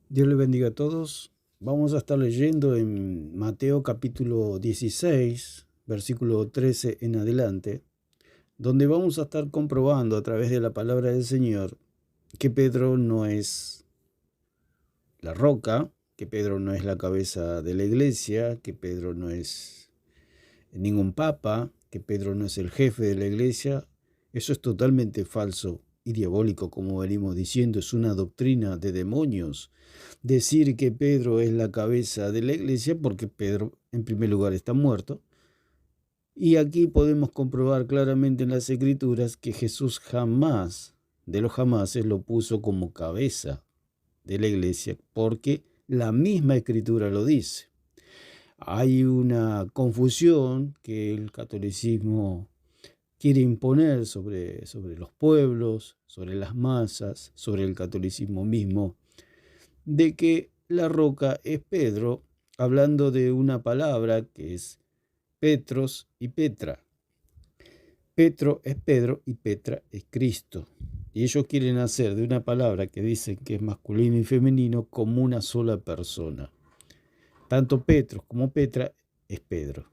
Dios le bendiga a todos. Vamos a estar leyendo en Mateo capítulo 16, versículo 13 en adelante, donde vamos a estar comprobando a través de la palabra del Señor que Pedro no es la roca, que Pedro no es la cabeza de la iglesia, que Pedro no es ningún papa, que Pedro no es el jefe de la iglesia. Eso es totalmente falso y diabólico, como venimos diciendo, es una doctrina de demonios. Decir que Pedro es la cabeza de la iglesia porque Pedro en primer lugar está muerto. Y aquí podemos comprobar claramente en las escrituras que Jesús jamás, de los jamases, lo puso como cabeza de la iglesia, porque la misma escritura lo dice. Hay una confusión que el catolicismo quiere imponer sobre los pueblos, sobre las masas, sobre el catolicismo mismo, de que la roca es Pedro, hablando de una palabra que es Petros y Petra. Petro es Pedro y Petra es Cristo. Y ellos quieren hacer de una palabra que dicen que es masculino y femenino como una sola persona. Tanto Petros como Petra es Pedro,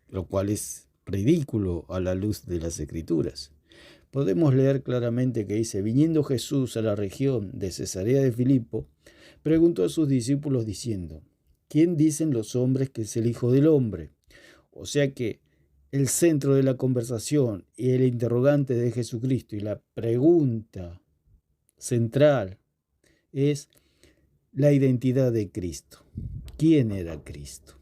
lo cual es ridículo a la luz de las Escrituras. Podemos leer claramente que dice: viniendo Jesús a la región de Cesarea de Filipo, preguntó a sus discípulos diciendo: ¿quién dicen los hombres que es el Hijo del Hombre? O sea que el centro de la conversación y el interrogante de Jesucristo y la pregunta central es la identidad de Cristo. ¿Quién era Cristo?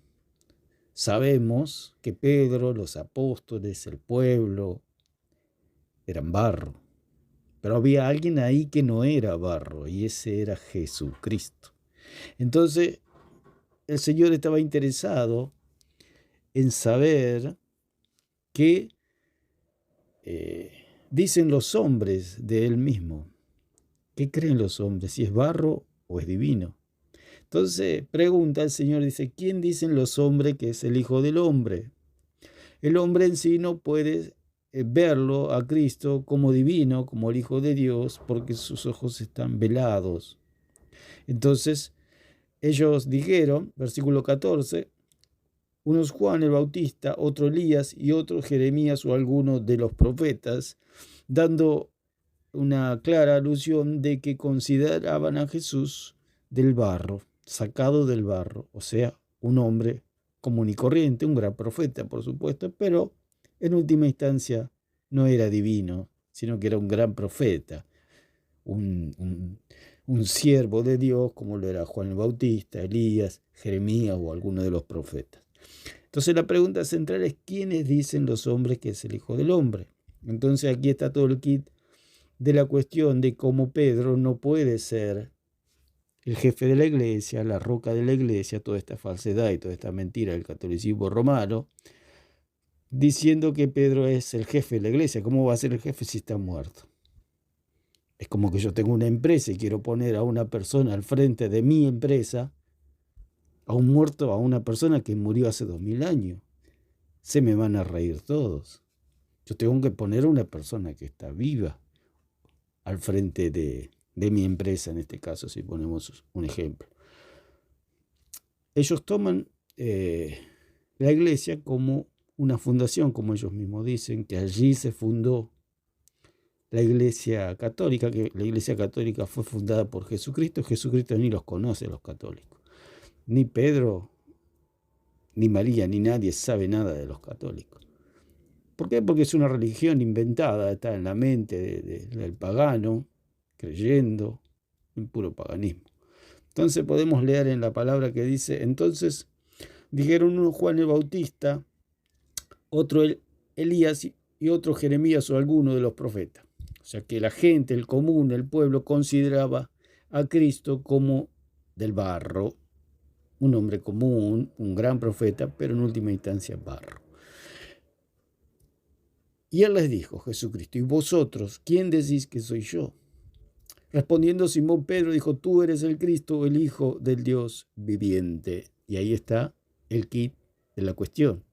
Sabemos que Pedro, los apóstoles, el pueblo, eran barro. Pero había alguien ahí que no era barro, y ese era Jesucristo. Entonces, el Señor estaba interesado en saber qué dicen los hombres de Él mismo. ¿Qué creen los hombres? ¿Si es barro o es divino? Entonces pregunta el Señor, dice: ¿quién dicen los hombres que es el Hijo del Hombre? El hombre en sí no puede verlo a Cristo como divino, como el Hijo de Dios, porque sus ojos están velados. Entonces ellos dijeron, versículo 14, unos Juan el Bautista, otro Elías y otro Jeremías o alguno de los profetas, dando una clara alusión de que consideraban a Jesús del barro, sacado del barro, o sea, un hombre común y corriente, un gran profeta, por supuesto, pero en última instancia no era divino, sino que era un gran profeta, un siervo de Dios, como lo era Juan el Bautista, Elías, Jeremías o alguno de los profetas. Entonces la pregunta central es: ¿quiénes dicen los hombres que es el Hijo del Hombre? Entonces aquí está todo el kit de la cuestión de cómo Pedro no puede ser el jefe de la iglesia, la roca de la iglesia, toda esta falsedad y toda esta mentira del catolicismo romano, diciendo que Pedro es el jefe de la iglesia. ¿Cómo va a ser el jefe si está muerto? Es como que yo tengo una empresa y quiero poner a una persona al frente de mi empresa, a un muerto, a una persona que murió hace 2000 años. Se me van a reír todos. Yo tengo que poner a una persona que está viva al frente de mi empresa, en este caso, si ponemos un ejemplo. Ellos toman la iglesia como una fundación, como ellos mismos dicen, que allí se fundó la iglesia católica, que la iglesia católica fue fundada por Jesucristo. Jesucristo ni los conoce a los católicos. Ni Pedro, ni María, ni nadie sabe nada de los católicos. ¿Por qué? Porque es una religión inventada, está en la mente del pagano, creyendo en puro paganismo. Entonces podemos leer en la palabra que dice: entonces dijeron uno Juan el Bautista, otro Elías y otro Jeremías o alguno de los profetas. O sea que la gente, el común, el pueblo, consideraba a Cristo como del barro, un hombre común, un gran profeta, pero en última instancia barro. Y él les dijo, Jesucristo: ¿y vosotros quién decís que soy yo? Respondiendo Simón Pedro dijo: tú eres el Cristo, el Hijo del Dios viviente. Y ahí está el kit de la cuestión.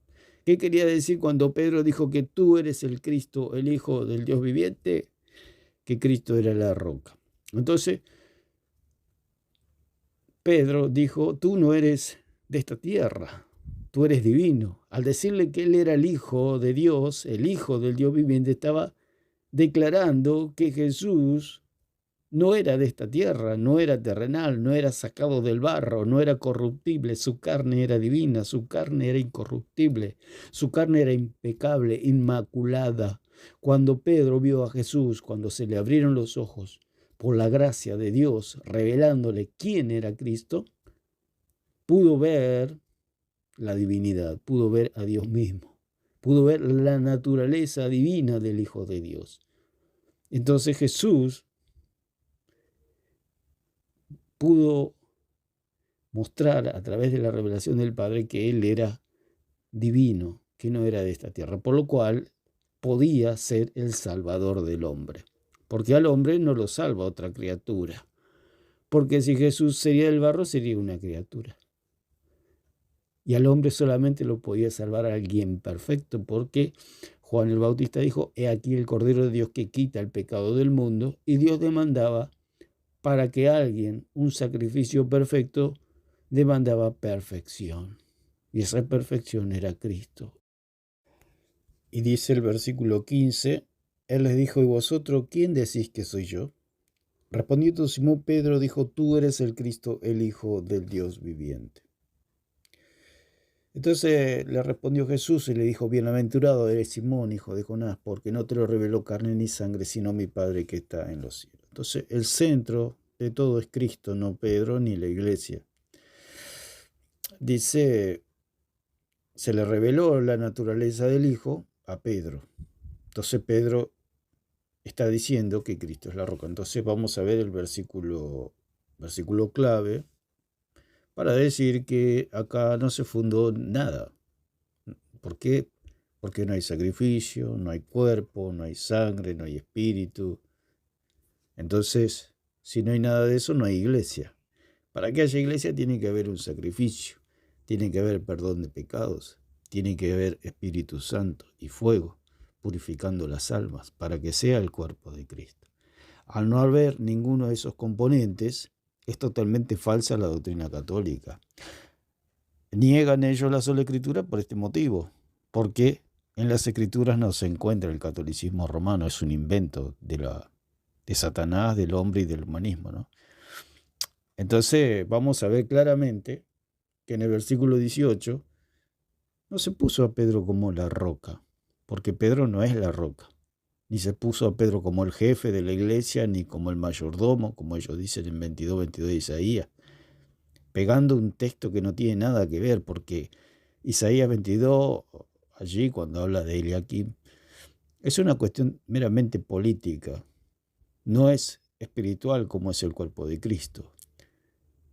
¿Qué quería decir cuando Pedro dijo que tú eres el Cristo, el Hijo del Dios viviente? Que Cristo era la roca. Entonces, Pedro dijo, tú no eres de esta tierra, tú eres divino. Al decirle que él era el Hijo de Dios, el Hijo del Dios viviente, estaba declarando que Jesús no era de esta tierra, no era terrenal, no era sacado del barro, no era corruptible, su carne era divina, su carne era incorruptible, su carne era impecable, inmaculada. Cuando Pedro vio a Jesús, cuando se le abrieron los ojos por la gracia de Dios, revelándole quién era Cristo, pudo ver la divinidad, pudo ver a Dios mismo, pudo ver la naturaleza divina del Hijo de Dios. Entonces Jesús pudo mostrar a través de la revelación del Padre que Él era divino, que no era de esta tierra, por lo cual podía ser el Salvador del hombre, porque al hombre no lo salva otra criatura, porque si Jesús sería del barro, sería una criatura. Y al hombre solamente lo podía salvar a alguien perfecto, porque Juan el Bautista dijo, he aquí el Cordero de Dios que quita el pecado del mundo, y Dios demandaba para que alguien, un sacrificio perfecto, demandaba perfección. Y esa perfección era Cristo. Y dice el versículo 15, Él les dijo, ¿y vosotros quién decís que soy yo? Respondiendo Simón Pedro dijo, tú eres el Cristo, el Hijo del Dios viviente. Entonces le respondió Jesús y le dijo, bienaventurado eres Simón, hijo de Jonás, porque no te lo reveló carne ni sangre, sino mi Padre que está en los cielos. Entonces el centro de todo es Cristo, no Pedro ni la iglesia. Dice, se le reveló la naturaleza del Hijo a Pedro. Entonces Pedro está diciendo que Cristo es la roca. Entonces vamos a ver el versículo clave para decir que acá no se fundó nada. ¿Por qué? Porque no hay sacrificio, no hay cuerpo, no hay sangre, no hay espíritu. Entonces, si no hay nada de eso, no hay iglesia. Para que haya iglesia tiene que haber un sacrificio, tiene que haber perdón de pecados, tiene que haber Espíritu Santo y fuego purificando las almas para que sea el cuerpo de Cristo. Al no haber ninguno de esos componentes, es totalmente falsa la doctrina católica. Niegan ellos la sola escritura por este motivo, porque en las escrituras no se encuentra el catolicismo romano, es un invento de Satanás, del hombre y del humanismo, ¿no? Entonces vamos a ver claramente que en el versículo 18 no se puso a Pedro como la roca, porque Pedro no es la roca, ni se puso a Pedro como el jefe de la iglesia, ni como el mayordomo, como ellos dicen en 22 de Isaías, pegando un texto que no tiene nada que ver, porque Isaías 22, allí cuando habla de Eliakim, es una cuestión meramente política, no es espiritual como es el cuerpo de Cristo.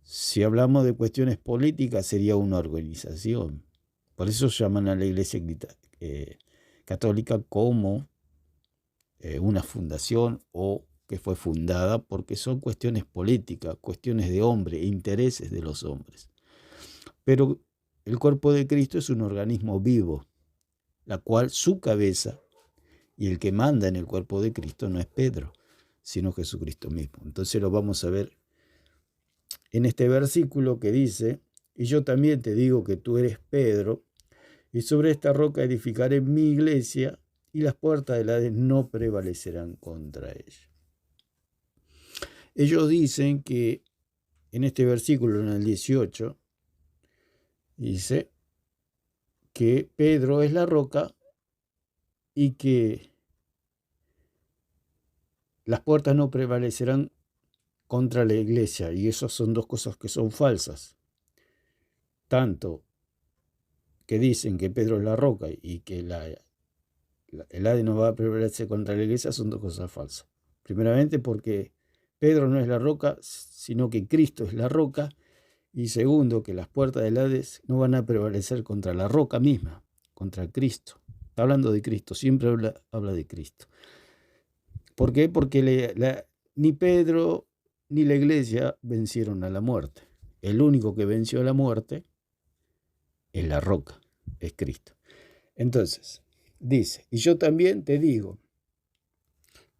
Si hablamos de cuestiones políticas, sería una organización. Por eso llaman a la Iglesia Católica como una fundación o que fue fundada, porque son cuestiones políticas, cuestiones de hombre, intereses de los hombres. Pero el cuerpo de Cristo es un organismo vivo, la cual su cabeza y el que manda en el cuerpo de Cristo no es Pedro, sino Jesucristo mismo. Entonces lo vamos a ver en este versículo que dice, y yo también te digo que tú eres Pedro, y sobre esta roca edificaré mi iglesia, y las puertas del Hades no prevalecerán contra ella. Ellos dicen que en este versículo, en el 18, dice que Pedro es la roca y que las puertas no prevalecerán contra la iglesia, y esas son dos cosas que son falsas. Tanto que dicen que Pedro es la roca y que el Hades no va a prevalecer contra la iglesia son dos cosas falsas. Primeramente porque Pedro no es la roca, sino que Cristo es la roca. Y segundo, que las puertas del Hades no van a prevalecer contra la roca misma, contra Cristo. Está hablando de Cristo, siempre habla de Cristo. ¿Por qué? Porque ni Pedro ni la iglesia vencieron a la muerte. El único que venció a la muerte es la roca, es Cristo. Entonces, dice, y yo también te digo,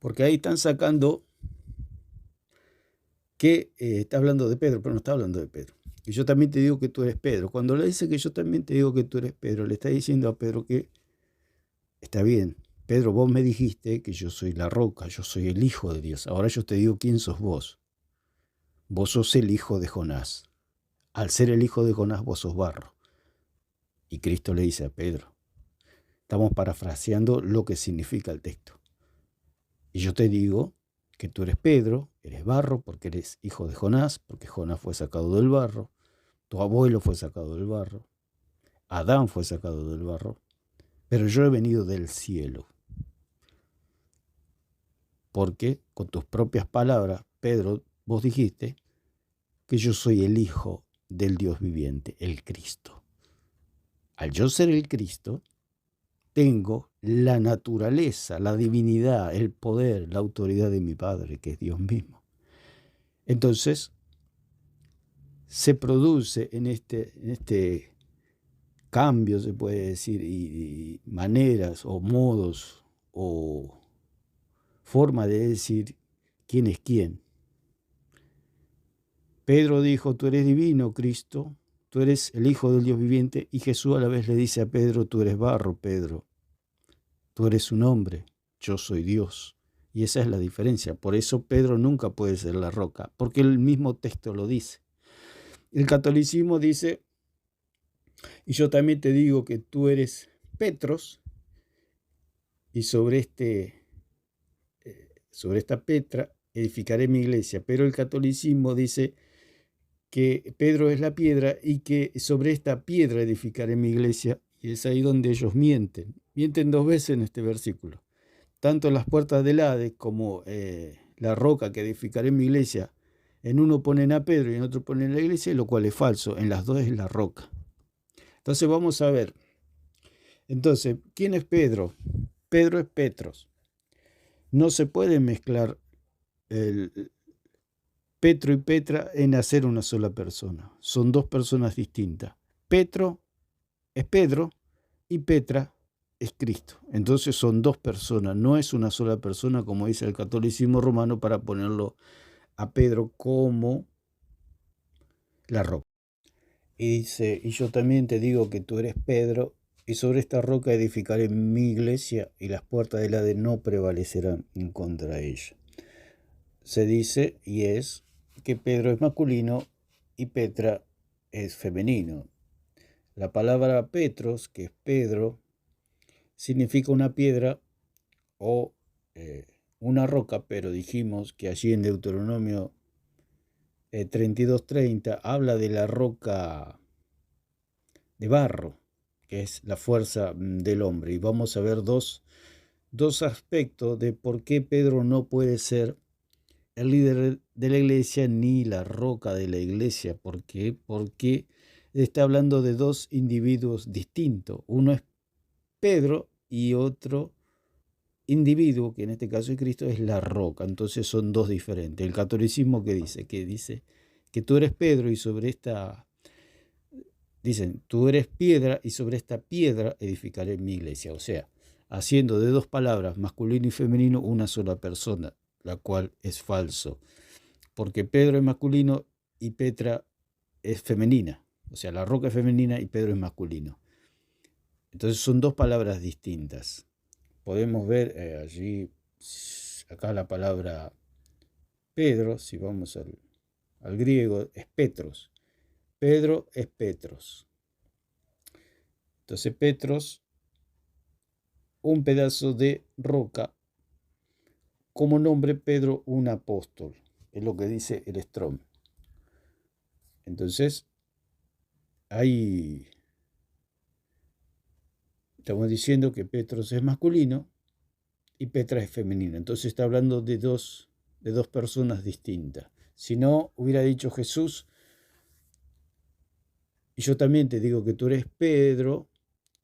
porque ahí están sacando que está hablando de Pedro, pero no está hablando de Pedro. Y yo también te digo que tú eres Pedro. Cuando le dice que yo también te digo que tú eres Pedro, le está diciendo a Pedro que está bien. Pedro, vos me dijiste que yo soy la roca, yo soy el Hijo de Dios. Ahora yo te digo quién sos vos. Vos sos el hijo de Jonás. Al ser el hijo de Jonás, vos sos barro. Y Cristo le dice a Pedro, estamos parafraseando lo que significa el texto. Y yo te digo que tú eres Pedro, eres barro porque eres hijo de Jonás, porque Jonás fue sacado del barro, tu abuelo fue sacado del barro, Adán fue sacado del barro, pero yo he venido del cielo. Porque con tus propias palabras, Pedro, vos dijiste que yo soy el Hijo del Dios viviente, el Cristo. Al yo ser el Cristo, tengo la naturaleza, la divinidad, el poder, la autoridad de mi Padre, que es Dios mismo. Entonces, se produce en este cambio, se puede decir, y maneras o modos o forma de decir quién es quién. Pedro dijo, tú eres divino, Cristo, tú eres el Hijo del Dios viviente, y Jesús a la vez le dice a Pedro, tú eres barro, Pedro, tú eres un hombre, yo soy Dios. Y esa es la diferencia. Por eso Pedro nunca puede ser la roca, porque el mismo texto lo dice. El catolicismo dice, y yo también te digo que tú eres Petros, y sobre esta Petra edificaré mi iglesia. Pero el catolicismo dice que Pedro es la piedra y que sobre esta piedra edificaré mi iglesia. Y es ahí donde ellos mienten. Mienten dos veces en este versículo. Tanto las puertas del Hades como la roca que edificaré mi iglesia, en uno ponen a Pedro y en otro ponen la iglesia, lo cual es falso. En las dos es la roca. Entonces vamos a ver. Entonces, ¿quién es Pedro? Pedro es Petros. No se puede mezclar el Petro y Petra en hacer una sola persona. Son dos personas distintas. Petro es Pedro y Petra es Cristo. Entonces son dos personas, no es una sola persona como dice el catolicismo romano para ponerlo a Pedro como la roca. Y dice, y yo también te digo que tú eres Pedro, y sobre esta roca edificaré mi iglesia, y las puertas del Hades no prevalecerán en contra de ella. Se dice, y es, que Pedro es masculino y Petra es femenino. La palabra Petros, que es Pedro, significa una piedra o una roca, pero dijimos que allí en Deuteronomio 32:30 habla de la roca de barro, que es la fuerza del hombre. Y vamos a ver dos aspectos de por qué Pedro no puede ser el líder de la iglesia ni la roca de la iglesia. ¿Por qué? Porque está hablando de dos individuos distintos. Uno es Pedro y otro individuo, que en este caso es Cristo, es la roca. Entonces son dos diferentes. El catolicismo que dice que tú eres Pedro y sobre esta, dicen, tú eres piedra y sobre esta piedra edificaré mi iglesia. O sea, haciendo de dos palabras, masculino y femenino, una sola persona, la cual es falso. Porque Pedro es masculino y Petra es femenina. O sea, la roca es femenina y Pedro es masculino. Entonces son dos palabras distintas. Podemos ver allí, acá la palabra Pedro, si vamos al griego, es Petros. Pedro es Petros. Entonces Petros, un pedazo de roca, como nombre Pedro, un apóstol. Es lo que dice el Strong. Entonces, ahí estamos diciendo que Petros es masculino y Petra es femenina. Entonces está hablando de dos personas distintas. Si no, hubiera dicho Jesús, y yo también te digo que tú eres Pedro,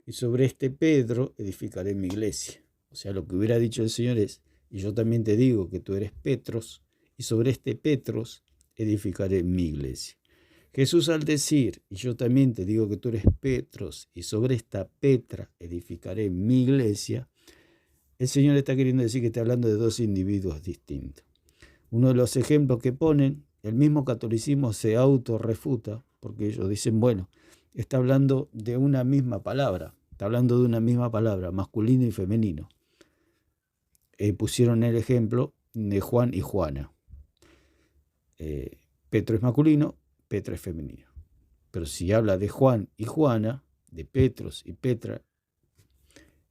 y sobre este Pedro edificaré mi iglesia. O sea, lo que hubiera dicho el Señor es, y yo también te digo que tú eres Petros, y sobre este Petros edificaré mi iglesia. Jesús al decir, y yo también te digo que tú eres Petros, y sobre esta Petra edificaré mi iglesia, el Señor está queriendo decir que está hablando de dos individuos distintos. Uno de los ejemplos que ponen el mismo catolicismo se autorrefuta, porque ellos dicen, bueno, está hablando de una misma palabra, masculino y femenino. Pusieron el ejemplo de Juan y Juana. Petro es masculino, Petra es femenino. Pero si habla de Juan y Juana, de Petros y Petra,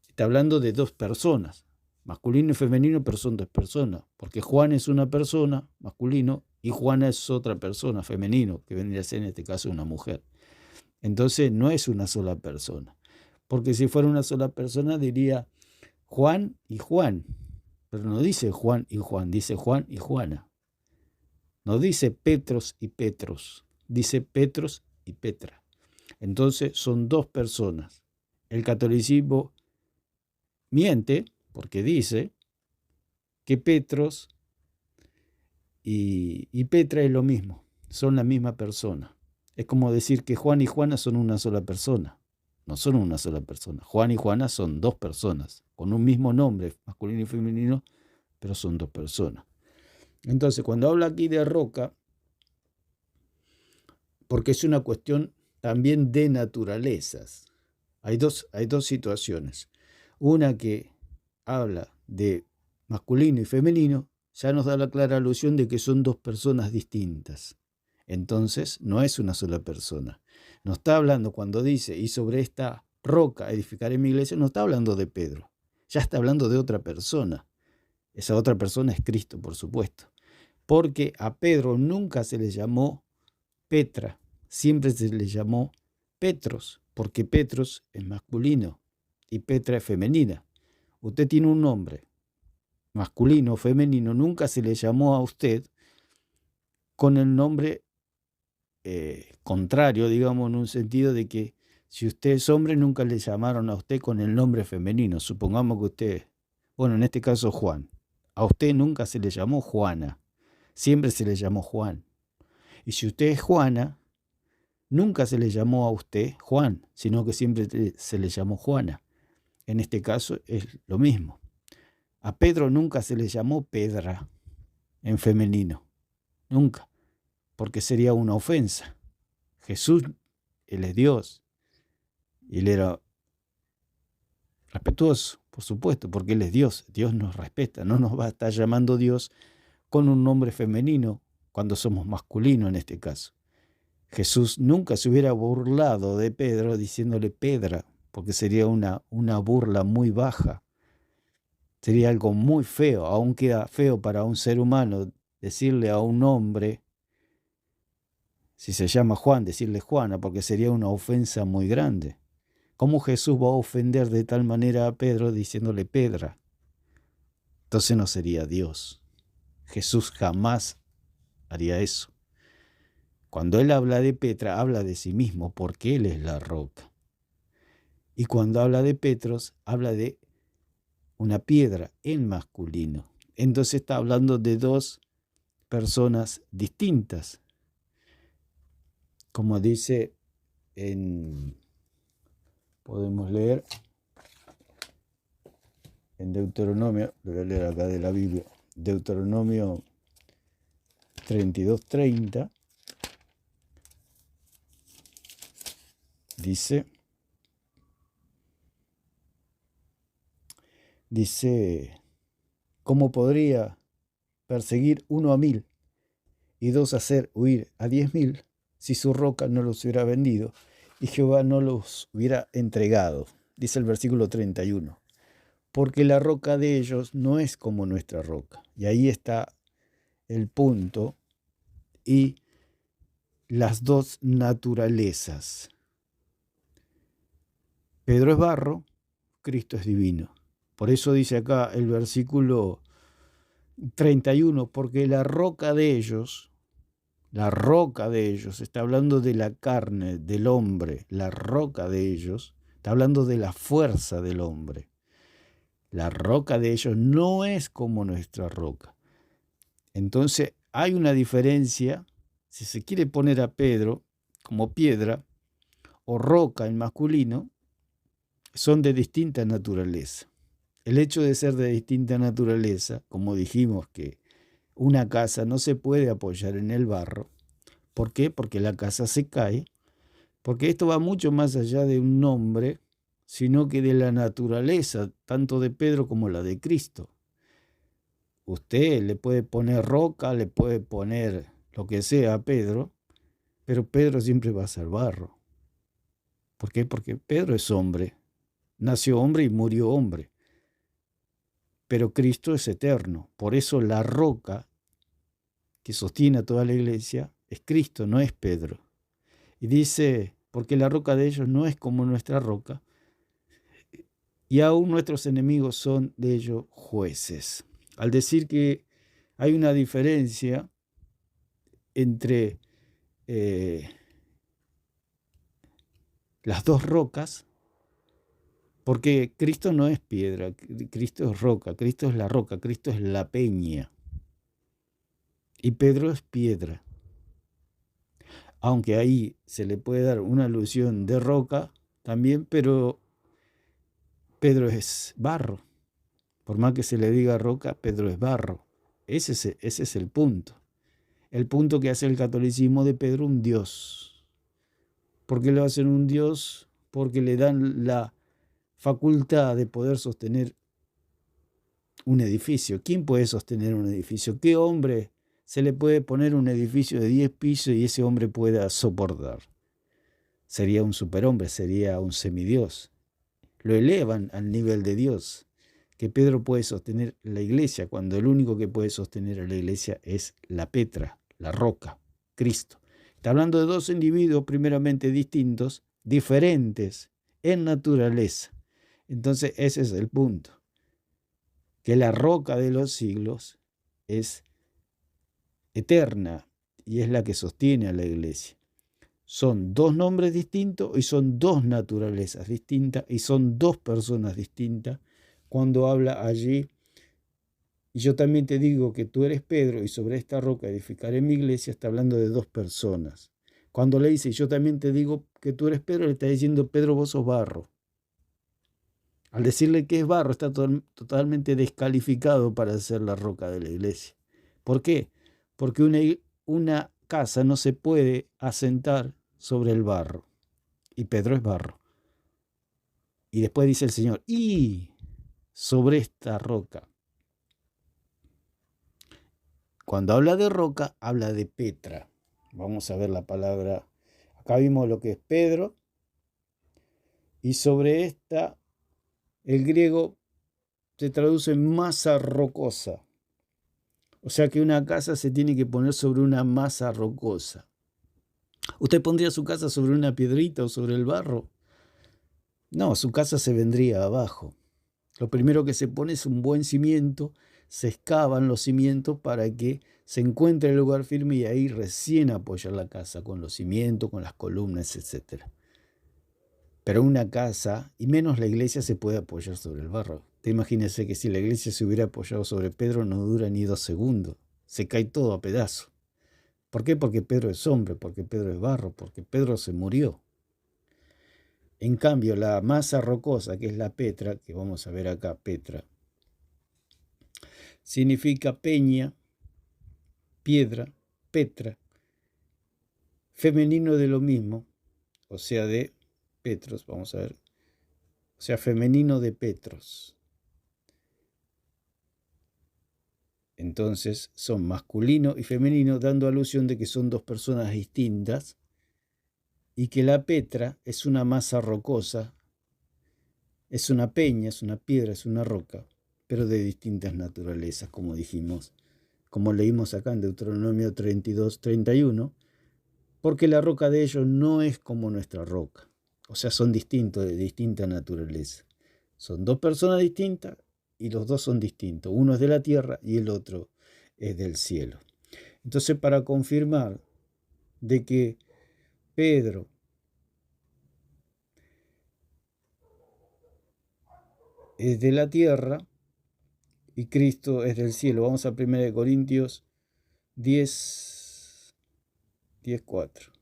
está hablando de dos personas, masculino y femenino, pero son dos personas, porque Juan es una persona, masculino, y Juana es otra persona, femenino, que vendría a ser en este caso una mujer. Entonces no es una sola persona, porque si fuera una sola persona diría Juan y Juan, pero no dice Juan y Juan, dice Juan y Juana. No dice Petros y Petros, dice Petros y Petra. Entonces son dos personas. El catolicismo miente porque dice que Petros y Petra es lo mismo, son la misma persona. Es como decir que Juan y Juana son una sola persona. No son una sola persona. Juan y Juana son dos personas, con un mismo nombre, masculino y femenino, pero son dos personas. Entonces, cuando habla aquí de roca, porque es una cuestión también de naturalezas, hay dos situaciones. Una que habla de masculino y femenino, ya nos da la clara alusión de que son dos personas distintas. Entonces, no es una sola persona. No está hablando cuando dice, y sobre esta roca edificaré mi iglesia, no está hablando de Pedro. Ya está hablando de otra persona. Esa otra persona es Cristo, por supuesto. Porque a Pedro nunca se le llamó Petra, siempre se le llamó Petros, porque Petros es masculino y Petra es femenina. Usted tiene un nombre masculino o femenino, nunca se le llamó a usted con el nombre contrario, digamos, en un sentido de que si usted es hombre, nunca le llamaron a usted con el nombre femenino. Supongamos que usted, bueno, en este caso Juan, a usted nunca se le llamó Juana, siempre se le llamó Juan. Y si usted es Juana, nunca se le llamó a usted Juan, sino que siempre se le llamó Juana. En este caso es lo mismo. A Pedro nunca se le llamó Pedra en femenino, nunca, porque sería una ofensa. Jesús, Él es Dios, y Él era respetuoso, por supuesto, porque Él es Dios. Dios nos respeta, no nos va a estar llamando Dios con un nombre femenino cuando somos masculinos en este caso. Jesús nunca se hubiera burlado de Pedro diciéndole Pedra, porque sería una burla muy baja. Sería algo muy feo, aún queda feo para un ser humano decirle a un hombre, si se llama Juan, decirle Juana, porque sería una ofensa muy grande. ¿Cómo Jesús va a ofender de tal manera a Pedro diciéndole Pedra? Entonces no sería Dios. Jesús jamás haría eso. Cuando Él habla de Petra, habla de sí mismo, porque Él es la roca. Y cuando habla de Petros, habla de una piedra en masculino. Entonces está hablando de dos personas distintas. Como dice podemos leer en Deuteronomio, lo voy a leer acá de la Biblia, Deuteronomio 32:30, dice, ¿cómo podría perseguir 1 a 1000 y 2 hacer huir a 10.000 si su roca no los hubiera vendido y Jehová no los hubiera entregado? Dice el versículo 31. Porque la roca de ellos no es como nuestra roca. Y ahí está el punto y las dos naturalezas. Pedro es barro, Cristo es divino. Por eso dice acá el versículo 31, porque la roca de ellos, está hablando de la carne, del hombre, la roca de ellos, está hablando de la fuerza del hombre. La roca de ellos no es como nuestra roca. Entonces hay una diferencia, si se quiere poner a Pedro como piedra o roca en masculino, son de distinta naturaleza. El hecho de ser de distinta naturaleza, como dijimos que Una casa no se puede apoyar en el barro. ¿Por qué? Porque la casa se cae. Porque esto va mucho más allá de un nombre, sino que de la naturaleza, tanto de Pedro como la de Cristo. Usted le puede poner roca, le puede poner lo que sea a Pedro, pero Pedro siempre va a ser barro. ¿Por qué? Porque Pedro es hombre. Nació hombre y murió hombre. Pero Cristo es eterno. Por eso la roca que sostiene a toda la iglesia es Cristo, no es Pedro. Y dice, porque la roca de ellos no es como nuestra roca, y aún nuestros enemigos son de ellos jueces. Al decir que hay una diferencia entre las dos rocas, porque Cristo no es piedra, Cristo es roca, Cristo es la roca, Cristo es la peña, y Pedro es piedra. Aunque ahí se le puede dar una alusión de roca también, pero Pedro es barro. Por más que se le diga roca, Pedro es barro. Ese es el punto. El punto que hace el catolicismo de Pedro un Dios. ¿Por qué lo hacen un Dios? Porque le dan la facultad de poder sostener un edificio. ¿Quién puede sostener un edificio? ¿Qué hombre se le puede poner un edificio de 10 pisos y ese hombre pueda soportar? Sería un superhombre, sería un semidios. Lo elevan al nivel de Dios. Que Pedro puede sostener la iglesia, cuando el único que puede sostener a la iglesia es la Petra, la roca, Cristo. Está hablando de dos individuos primeramente distintos, diferentes en naturaleza. Entonces ese es el punto. Que la roca de los siglos es eterna y es la que sostiene a la iglesia. Son dos nombres distintos y son dos naturalezas distintas y son dos personas distintas. Cuando habla allí, y yo también te digo que tú eres Pedro y sobre esta roca edificaré mi iglesia, está hablando de dos personas. Cuando le dice, yo también te digo que tú eres Pedro, le está diciendo, Pedro, vos sos barro. Al decirle que es barro, está totalmente descalificado para ser la roca de la iglesia. ¿Por qué? Porque una casa no se puede asentar sobre el barro. Y Pedro es barro. Y después dice el Señor, y sobre esta roca. Cuando habla de roca, habla de Petra. Vamos a ver la palabra. Acá vimos lo que es Pedro. Y sobre esta, el griego se traduce en masa rocosa. O sea que una casa se tiene que poner sobre una masa rocosa. ¿Usted pondría su casa sobre una piedrita o sobre el barro? No, su casa se vendría abajo. Lo primero que se pone es un buen cimiento, se excavan los cimientos para que se encuentre el lugar firme y ahí recién apoyar la casa con los cimientos, con las columnas, etc. Pero una casa, y menos la iglesia, se puede apoyar sobre el barro. Te imagínese que si la iglesia se hubiera apoyado sobre Pedro no dura ni 2 segundos, se cae todo a pedazos. ¿Por qué? Porque Pedro es hombre, porque Pedro es barro, porque Pedro se murió. En cambio, la masa rocosa, que es la Petra, que vamos a ver acá, Petra, significa peña, piedra, Petra, femenino de lo mismo, o sea, de Petros, vamos a ver, o sea, femenino de Petros. Entonces son masculino y femenino, dando alusión de que son dos personas distintas y que la Petra es una masa rocosa, es una peña, es una piedra, es una roca, pero de distintas naturalezas, como dijimos, como leímos acá en Deuteronomio 32-31, porque la roca de ellos no es como nuestra roca. O sea, son distintos, de distinta naturaleza. Son dos personas distintas y los dos son distintos. Uno es de la tierra y el otro es del cielo. Entonces, para confirmar de que Pedro es de la tierra y Cristo es del cielo, vamos a 1 Corintios 10:4.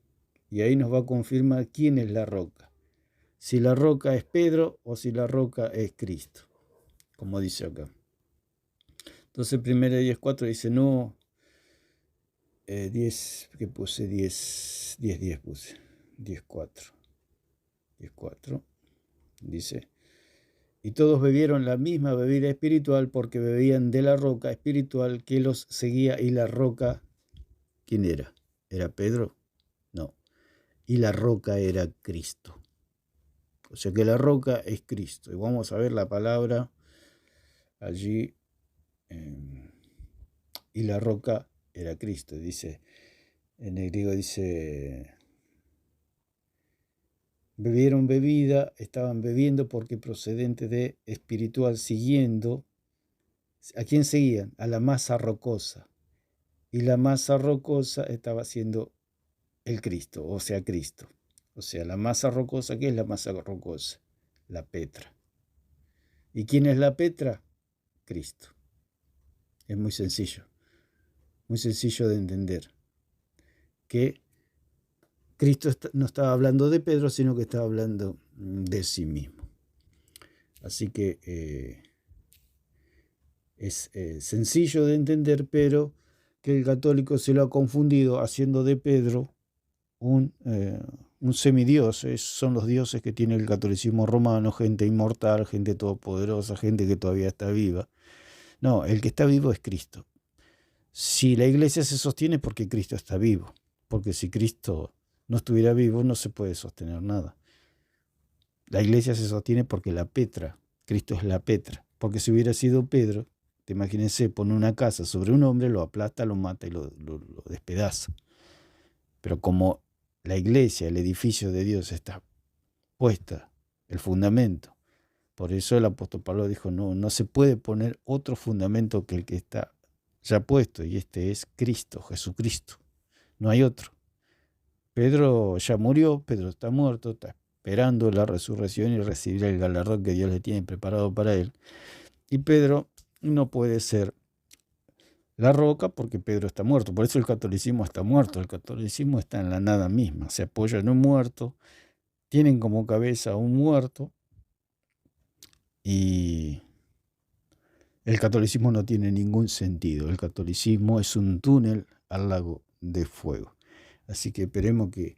Y ahí nos va a confirmar quién es la roca. Si la roca es Pedro o si la roca es Cristo, como dice acá. Entonces 1 10:4 dice, no 10, que puse 10 puse, 10:4, 10:4, dice, y todos bebieron la misma bebida espiritual porque bebían de la roca espiritual que los seguía. Y la roca, ¿quién era? ¿Era Pedro? No. Y la roca era Cristo. O sea que la roca es Cristo. Y vamos a ver la palabra allí. Y la roca era Cristo. Dice, en el griego dice, bebieron bebida, estaban bebiendo porque procedente de espiritual, siguiendo. ¿A quién seguían? A la masa rocosa. Y la masa rocosa estaba siendo el Cristo, o sea, Cristo. O sea, la masa rocosa, ¿qué es la masa rocosa? La Petra. ¿Y quién es la Petra? Cristo. Es muy sencillo de entender. Que Cristo no estaba hablando de Pedro, sino que estaba hablando de sí mismo. Así que es sencillo de entender, pero que el católico se lo ha confundido haciendo de Pedro un semidios. Son los dioses que tiene el catolicismo romano, gente inmortal, gente todopoderosa, gente que todavía está viva. No, el que está vivo es Cristo. Si la iglesia se sostiene porque Cristo está vivo, porque si Cristo no estuviera vivo no se puede sostener nada. La iglesia se sostiene porque la Petra, Cristo es la Petra, porque si hubiera sido Pedro, te imagínense, pone una casa sobre un hombre, lo aplasta, lo mata y lo despedaza. Pero como la iglesia, el edificio de Dios está puesta, el fundamento, por eso el apóstol Pablo dijo, no se puede poner otro fundamento que el que está ya puesto, y este es Cristo, Jesucristo, no hay otro. Pedro ya murió, Pedro está muerto, está esperando la resurrección y recibir el galardón que Dios le tiene preparado para él. Y Pedro no puede ser la roca porque Pedro está muerto. Por eso el catolicismo está muerto. El catolicismo está en la nada misma. Se apoya en un muerto, tienen como cabeza a un muerto y el catolicismo no tiene ningún sentido. El catolicismo es un túnel al lago de fuego. Así que esperemos que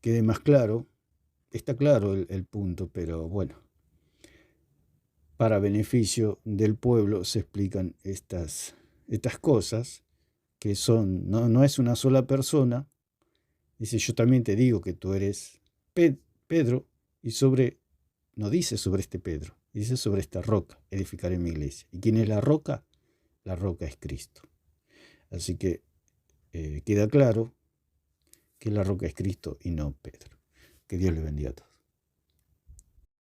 quede más claro. Está claro el punto, pero bueno, para beneficio del pueblo se explican estas cosas que son, no es una sola persona. Dice, yo también te digo que tú eres Pedro, y no dice sobre este Pedro, dice sobre esta roca, edificaré mi iglesia. ¿Y quién es la roca? La roca es Cristo. Así que queda claro que la roca es Cristo y no Pedro. Que Dios le bendiga a todos.